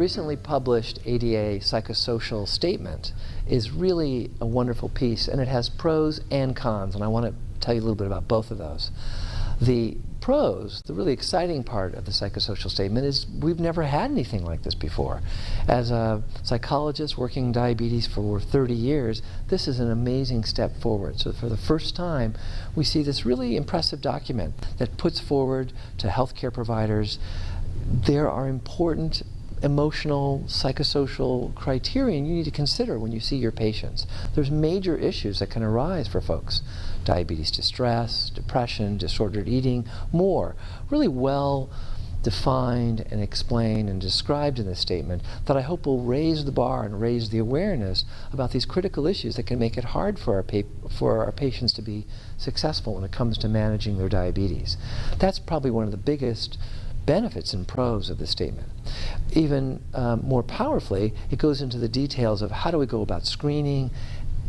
recently published ADA psychosocial statement is really a wonderful piece, and it has pros and cons, and I want to tell you a little bit about both of those. The pros, the really exciting part of the psychosocial statement, is we've never had anything like this before. As a psychologist working diabetes for 30 years, this is an amazing step forward. So for the first time, we see this really impressive document that puts forward to healthcare providers there are important emotional, psychosocial criterion you need to consider when you see your patients. There's major issues that can arise for folks. Diabetes distress, depression, disordered eating, more. Really well defined and explained and described in this statement that I hope will raise the bar and raise the awareness about these critical issues that can make it hard for our patients to be successful when it comes to managing their diabetes. That's probably one of the biggest benefits and pros of the statement. Even more powerfully, it goes into the details of how do we go about screening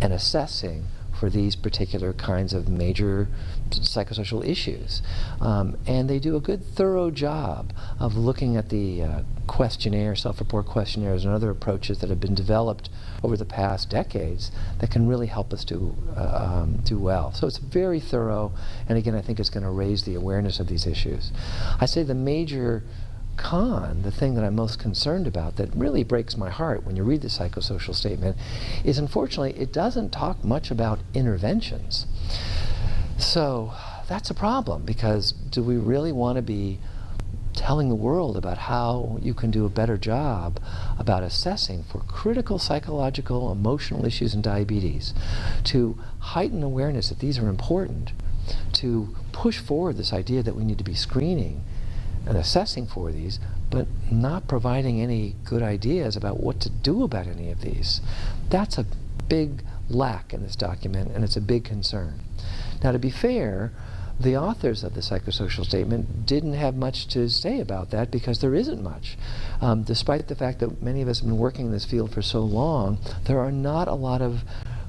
and assessing for these particular kinds of major psychosocial issues. And they do a good, thorough job of looking at the questionnaire, self-report questionnaires, and other approaches that have been developed over the past decades that can really help us do well. So it's very thorough, and again, I think it's going to raise the awareness of these issues. I say the major con, the thing that I'm most concerned about that really breaks my heart when you read the psychosocial statement, is unfortunately it doesn't talk much about interventions. So that's a problem, because do we really want to be telling the world about how you can do a better job about assessing for critical psychological, emotional issues in diabetes, to heighten awareness that these are important, to push forward this idea that we need to be screening and assessing for these, but not providing any good ideas about what to do about any of these. That's a big lack in this document, and it's a big concern. Now, to be fair, the authors of the psychosocial statement didn't have much to say about that, because there isn't much. Despite the fact that many of us have been working in this field for so long, there are not a lot of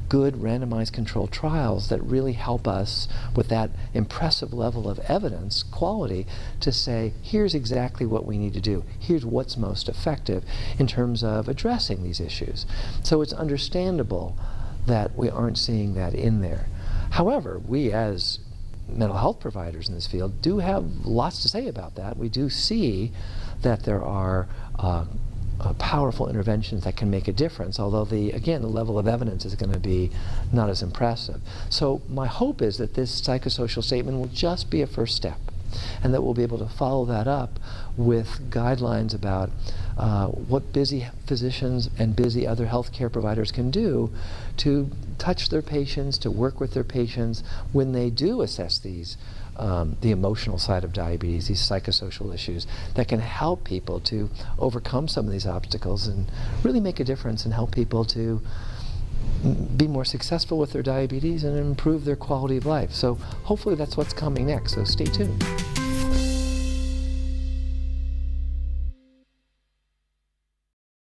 good randomized controlled trials that really help us with that impressive level of evidence quality to say, here's exactly what we need to do. Here's what's most effective in terms of addressing these issues. So it's understandable that we aren't seeing that in there. However, we as mental health providers in this field do have lots to say about that. We do see that there are powerful interventions that can make a difference, although again, the level of evidence is going to be not as impressive. So my hope is that this psychosocial statement will just be a first step, and that we'll be able to follow that up with guidelines about what busy physicians and busy other healthcare providers can do to touch their patients, to work with their patients when they do assess these the emotional side of diabetes, these psychosocial issues that can help people to overcome some of these obstacles and really make a difference and help people to be more successful with their diabetes and improve their quality of life. So hopefully that's what's coming next, so stay tuned.